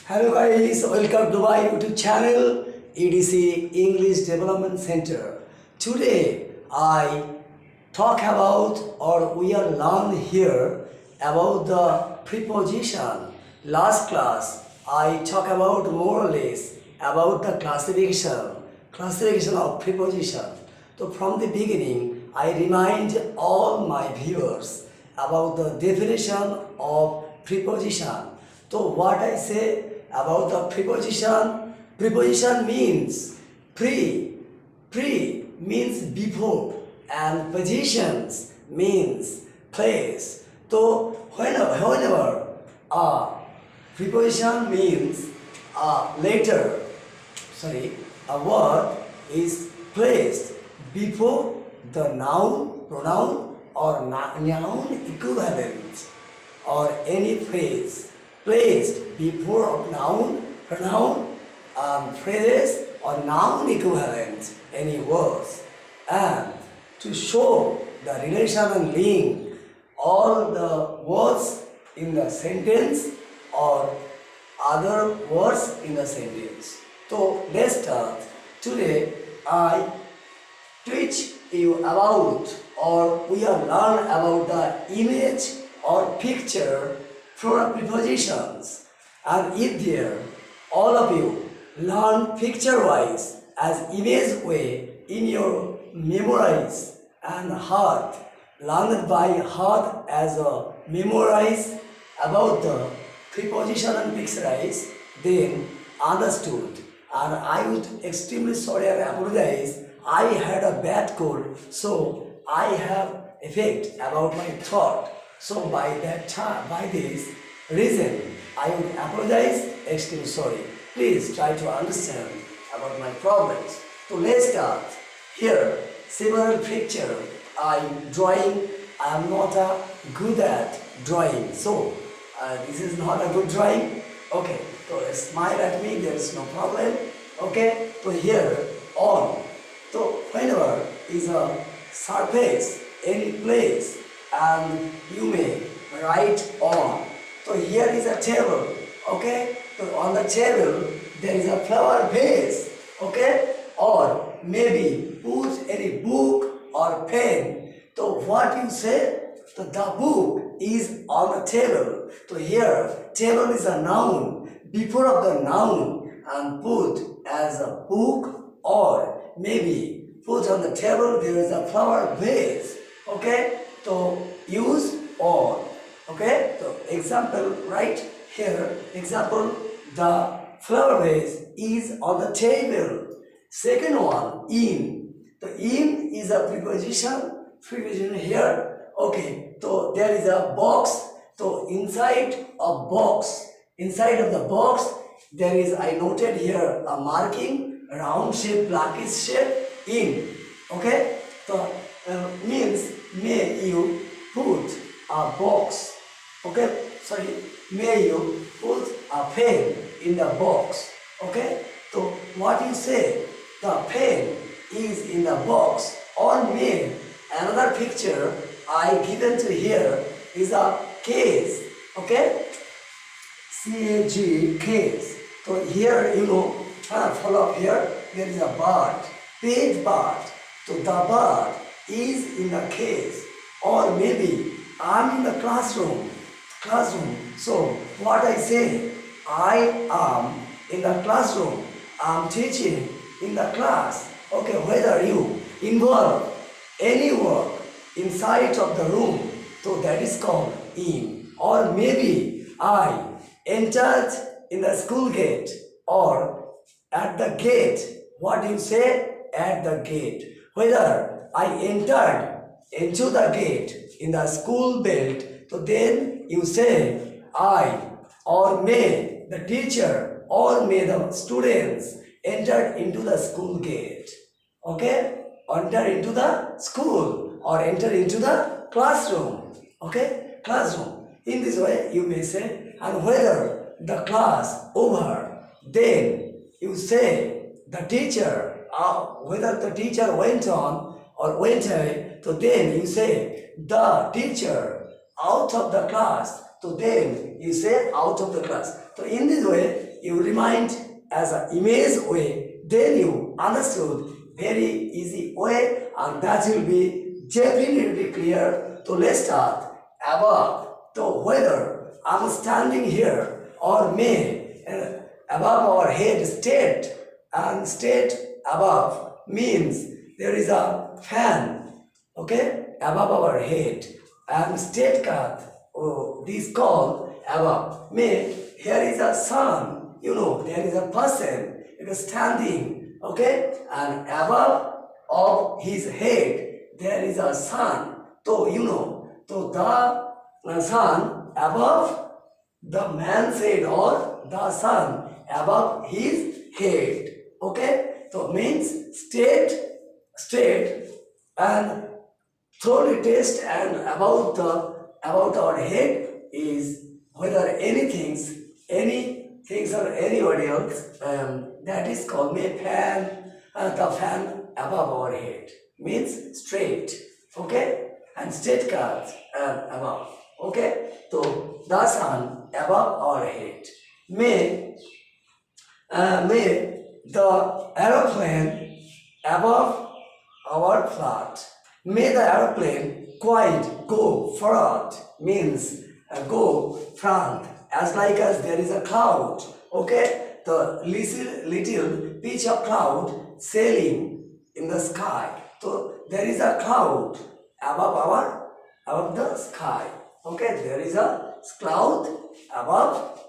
Hello guys, welcome to my YouTube channel EDC English Development Center. Today I talk about or we are learn here about the preposition. Last class I talk about more or less about the classification of preposition. So from the beginning I remind all my viewers about the definition of preposition. So what I say about the preposition means pre means before and positions means place. So whenever preposition means a word is placed before the noun, pronoun or noun equivalent or any phrase placed before of noun, pronoun, phrases or noun equivalent, any words, and to show the relation and link all the words in the sentence or other words in the sentence. So let's start. Today I teach you about or we are learn about the image or picture for prepositions, and if there all of you learn picture wise as image way in your memorize and heart, learned by heart as a memorize about the preposition and picturize, then understood. And I would extremely sorry and apologize. I had a bad cold, so I have effect about my thought. So by this reason, I would apologize, extremely sorry. Please try to understand about my problems. So let's start. Here, several picture I'm drawing. I am not good at drawing. So this is not a good drawing. Okay, so smile at me, there is no problem. Okay, so here on. So whenever is a surface, any place, and you may write on. So here is a table, okay? So on the table there is a flower vase, okay? Or maybe put any book or pen. So what you say? So the book is on the table. So here table is a noun. Before of the noun and put as a book or maybe put on the table there is a flower vase, okay? So use on, okay? So example right here, example, the flower vase is on the table. Second one, in. The in is a preposition here, okay? So there is a box. So inside of the box, there is, I noted here a marking, round shape, blackish shape, in, okay? So means may you put a box, okay? Sorry, may you put a pen in the box, okay? So what you say? The pen is in the box. Or may another picture I given to here is a case, okay? CAG, case. So here you know, follow up here, there is a bird, page bird. So the bird is in the case, or maybe I'm in the classroom. So what I say, I am in the classroom, I'm teaching in the class. Okay, whether you involve any work inside of the room, so that is called in. Or maybe I entered in the school gate or at the gate. What do you say? At the gate. Whether I entered into the gate in the school belt, so then you say I, or may the teacher or may the students entered into the school gate, okay? Enter into the school or enter into the classroom, okay? Classroom. In this way you may say, and whether the class over, then you say the teacher, whether the teacher went on or went away, so then you say the teacher out of the class, so then you say out of the class. So in this way you remind as an image way, then you understood very easy way, and that will be definitely clear. So let's start. Above, so whether I'm standing here or may above our head, state, and state above means there is a fan, okay, above our head, and state card, oh, this called above. May here is a sun, you know, there is a person, it is standing, okay, and above of his head there is a sun. So you know, so the sun above the man's head or the sun above his head, okay. So means state and thoroughly test and about our head is whether anything or anybody else, that is called may fan, the fan above our head means straight, okay, and straight cards above, okay. So the sun above our head. May the aeroplane above our flat. May the aeroplane quite go forward means go front, as like as there is a cloud, okay, the little pitch of cloud sailing in the sky. So there is a cloud above the sky, okay, there is a cloud above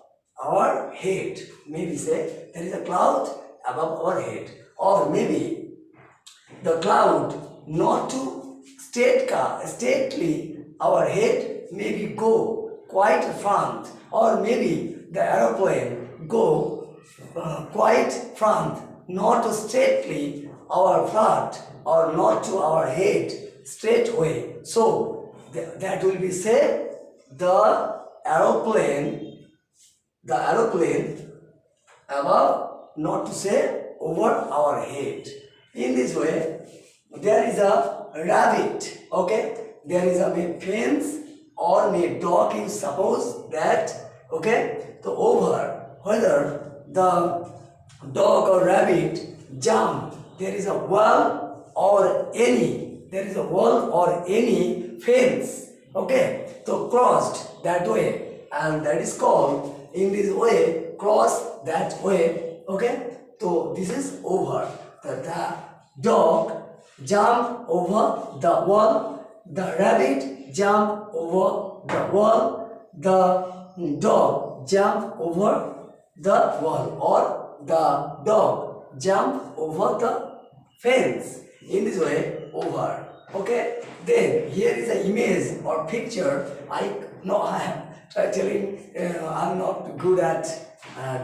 our head. Maybe say there is a cloud above our head, or maybe the cloud not to stately our head, maybe go quite front, or maybe the aeroplane go quite front, not to stately our front, or not to our head straight way. So that will be say the aeroplane above, not to say over our head. In this way, there is a rabbit, okay, there is a may fence or may dog, you suppose that, okay. So over whether the dog or rabbit jump, there is a wall or any fence, okay, so crossed that way, and that is called in this way, cross that way, okay. So this is over. The dog jump over the wall, the rabbit jump over the wall, the dog jump over the wall, or the dog jump over the fence. In this way, over, okay. Then here is an image or picture. I am try telling, I'm not good at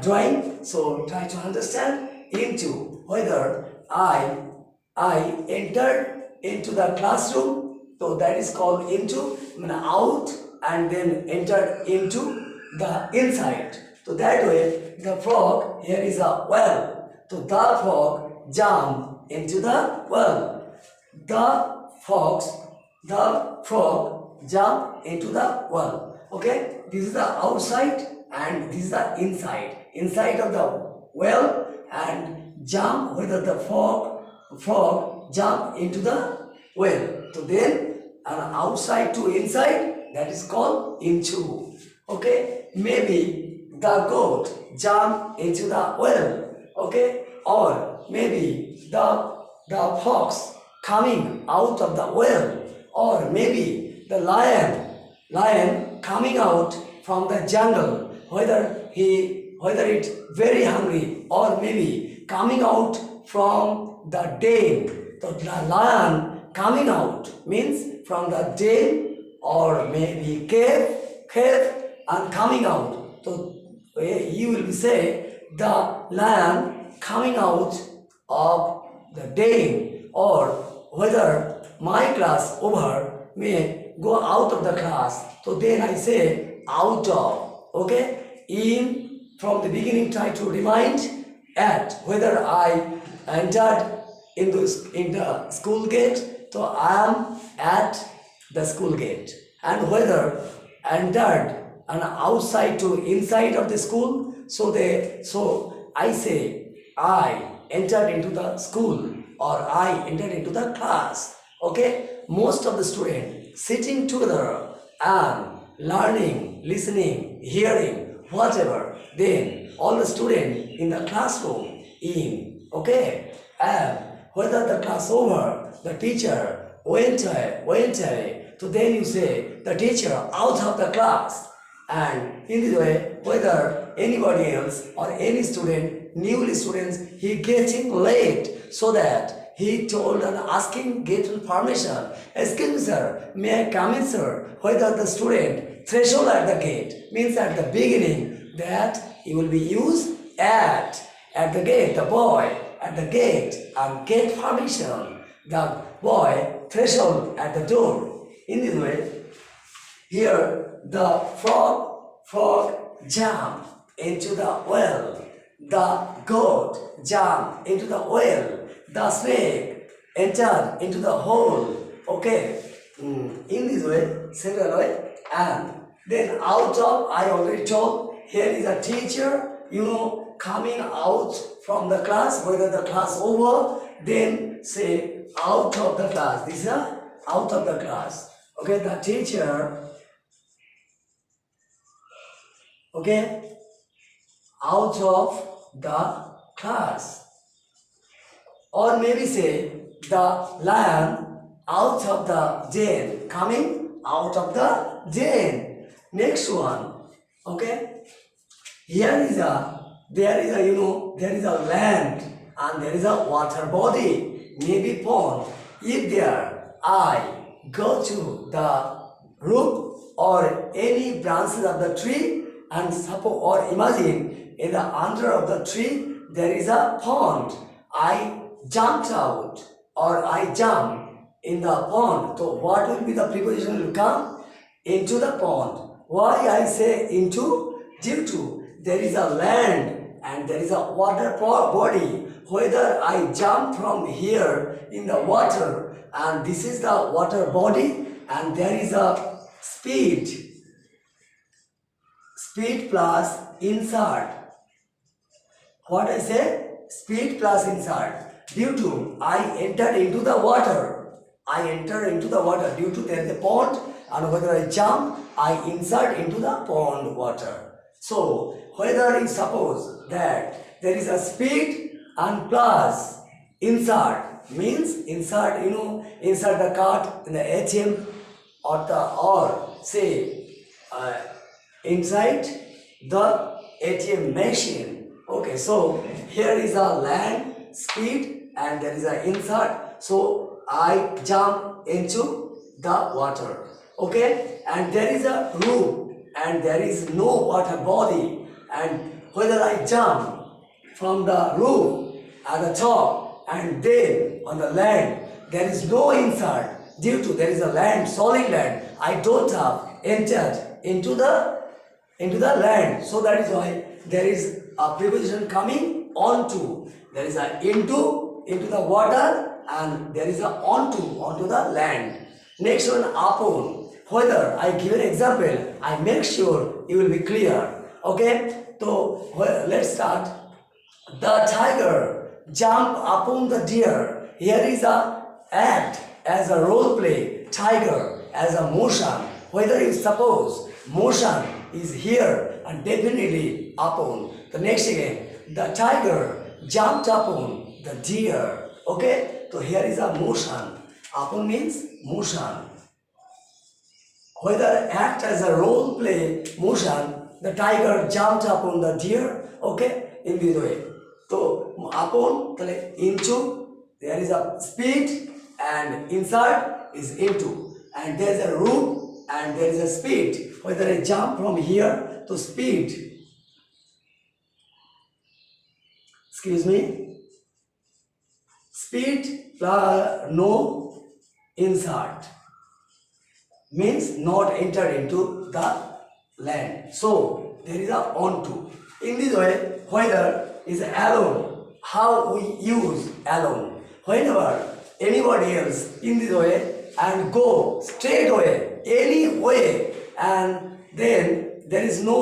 drawing, so try to understand into whether I entered into the classroom, so that is called into, out, and then entered into the inside. So that way the frog, here is a well, so the frog jump into the well, the frog jump into the well, okay. This is the outside and this is the inside of the well, and jump whether the frog jump into the well. So then outside to inside, that is called into, okay. Maybe the goat jump into the well, okay, or maybe the fox coming out of the well, or maybe the lion coming out from the jungle, whether it's very hungry, or maybe coming out from the den. So the lion coming out means from the den, or maybe cave and coming out. So you will say the lion coming out of the den, or whether my class over may go out of the class. So then I say out of, okay. In from the beginning try to remind at whether I entered in the school gate, so I am at the school gate, and whether entered and outside to inside of the school. So I say I entered into the school or I entered into the class. Okay, most of the students sitting together and learning, listening, hearing, whatever. Then all the students in the classroom in. Okay, and whether the class over, the teacher went away. So then you say the teacher out of the class. And in this way, whether anybody else or any student, newly students, he getting late, so that he told and asking, getting permission. Excuse me, sir, may I come in, sir? Whether the student threshold at the gate means at the beginning that he will be used at the gate, the boy at the gate and get permission. The boy threshold at the door. In this way, here the frog jump into the well. The goat jump into the well. The snake entered into the hole. Okay, in this way, similar way. And then out of, I already told, here is a teacher, coming out from the class, whether the class over, then say out of the class. This is out of the class. Okay, the teacher, okay, out of the class. Or maybe say the lion out of the den, coming out of the den. Next one, okay, there is a land and there is a water body, maybe pond. If there I go to the root or any branches of the tree and suppose or imagine in the under of the tree there is a pond. I jumped out or I jump in the pond. So what will be the preposition will come? Into the pond. Why I say into? Due to there is a land and there is a water body. Whether I jump from here in the water and this is the water body and there is a speed plus insert. What I say? Speed plus insert. Due to I entered into the water. I enter into the water due to there is a pond, and whether I jump, I insert into the pond water. So whether you suppose that there is a speed and plus insert means insert the card in the ATM or say inside the ATM machine. Okay, so here is a land, speed, and there is a insert. So I jump into the water. Okay, and there is a roof and there is no water body, and whether I jump from the roof at the top and then on the land, there is no insert due to there is a land, solid land. I don't have entered into the land. So that is why there is a preposition coming onto. There is a into the water, and there is a onto the land. Next one, upon. Whether I give an example, I make sure it will be clear. Okay, so let's start. The tiger jump upon the deer. Here is a act as a role play. Tiger as a motion. Whether you suppose motion is here and definitely upon. The next again, the tiger jumped upon the deer. Okay, so here is a motion. Upon means motion. Whether act as a role play motion, the tiger jumped upon the deer. Okay, in this way. So upon, into, there is a speed and inside is into, and there is a root and there is a speed. Whether I jump from here to speed, excuse me, speed plus no insert means not entered into the land. So there is a onto. In this way, whether is alone, how we use alone. Whenever anybody else in this way and go straight away, any way, and then there is no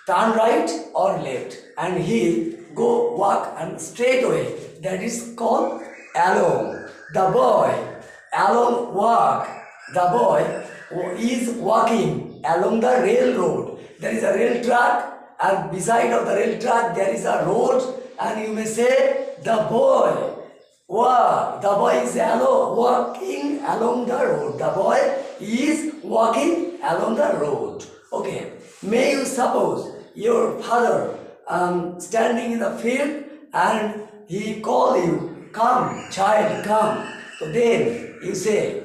turn right or left, and he go walk and straight away. That is called along. The boy along walk. The boy is walking along the railroad. There is a rail track, and beside of the rail track there is a road, and you may say the boy. Wow, the boy is walking along the road. The boy is walking along the road. Okay. May you suppose your father standing in the field and he call you, come child, come. So then you say,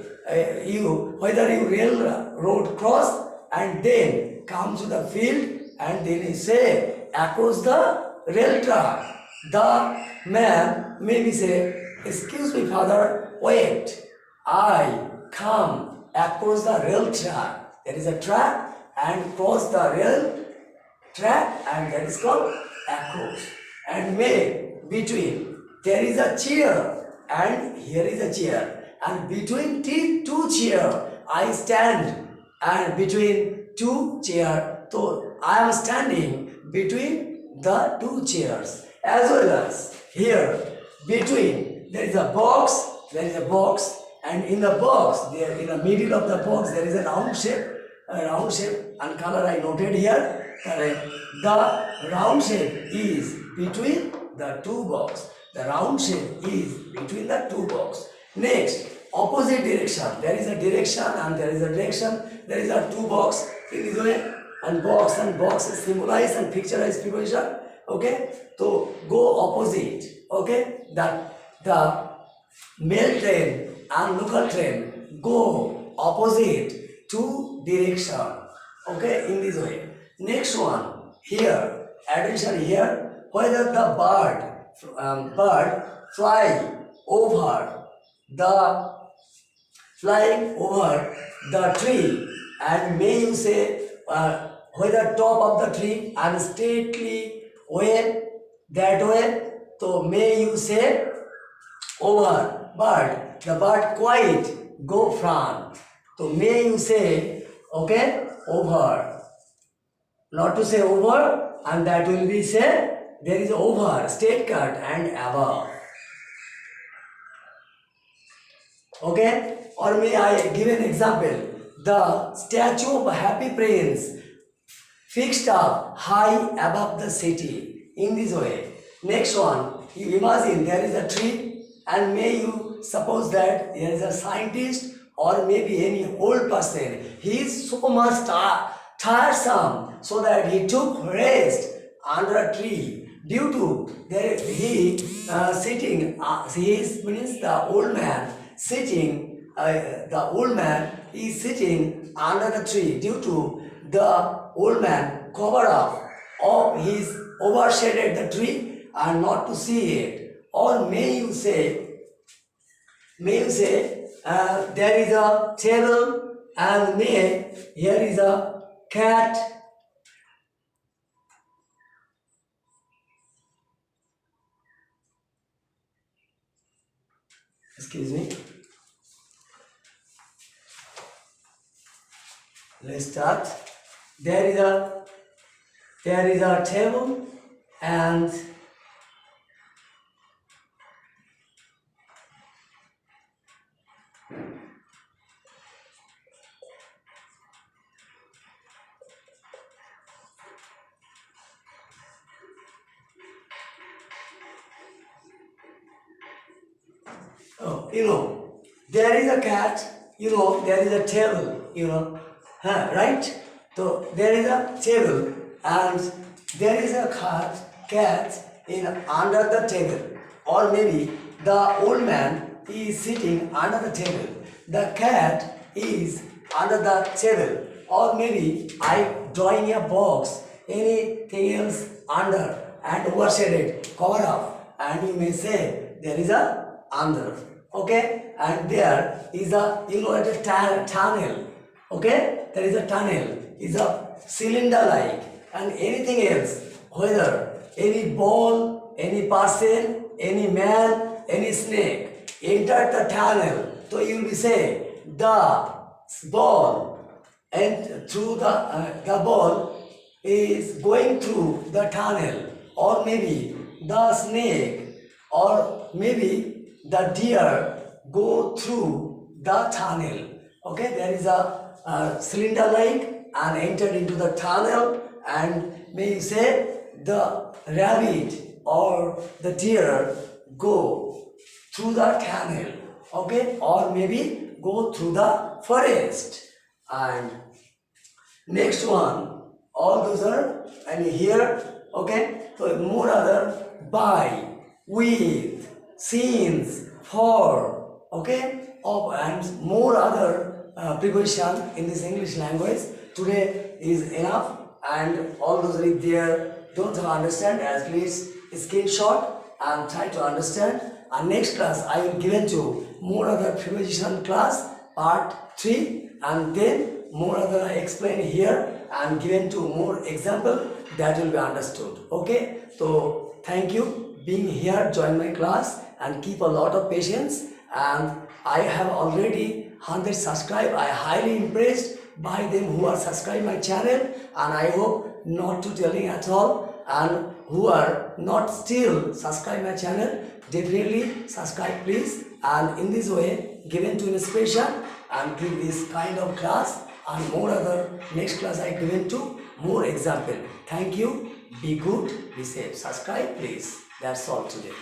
whether you railroad cross and then come to the field, and then you say across the rail track. The man maybe say, excuse me father, wait, I come across the rail track. There is a track and cross the rail track, and that is called across. And may between there is a chair and here is a chair, and between two chairs I stand, and between two chairs, so I am standing between the two chairs. As well as here between there is a box, and in the box, there in the middle of the box there is a round shape, and color I noted here. The round shape is between the two box. The round shape is between the two box. Next, opposite direction. There is a direction and there is a direction. There is a two box in this way, and box is symbolized and picturized preposition. Okay, so go opposite. Okay, that the mail train and local train go opposite two direction. Okay, in this way. Next one, here, attention here, whether the bird flying over the tree, and may you say whether top of the tree and straightly way that way, so may you say over, but the bird quite go front, so may you say okay over. Not to say over, and that will be say there is over, straight cut and above. Okay, or may I give an example? The statue of Happy Prince fixed up high above the city, in this way. Next one, you imagine there is a tree, and may you suppose that there is a scientist or maybe any old person. He is so much tiresome, so that he took rest under a tree. Due to that, he sitting. He means the old man sitting. The old man is sitting under the tree. Due to the old man cover up of his overshaded the tree and not to see it. Or may you say there is a table, and here is a cat. Excuse me. Let's start. There is a table, and there is a cat, there is a table, right? So there is a table, and there is a cat in under the table, or maybe the old man is sitting under the table. The cat is under the table, or maybe I drawing a box, anything else under and overshaded, cover up, and you may say there is a under. Okay, and there is a tunnel. Okay, there is a tunnel, is a cylinder like, and anything else, whether any ball, any person, any man, any snake entered the tunnel, so you will say the ball and through the ball is going through the tunnel, or maybe the snake, or maybe the deer go through the tunnel. Okay, there is a cylinder like and entered into the tunnel, and may you say the rabbit or the deer go through the tunnel. Okay, or maybe go through the forest. And next one, all those are and here. Okay, so more other by, with, since, for. Okay, of and more other preposition in this English language. Today is enough, and all those read there don't understand, as please screenshot and try to understand. And next class I will given to more other preposition class part 3, and then more other I explain here and given to more example that will be understood. Okay, so thank you being here, join my class and keep a lot of patience. And I have already 100 subscribed. I highly impressed by them who are subscribed my channel, and I hope not to telling at all. And who are not still subscribe my channel, definitely subscribe please. And in this way given to inspiration and give this kind of class and more other next class I given to more example. Thank you. Be good, be safe. Subscribe please. That's all today.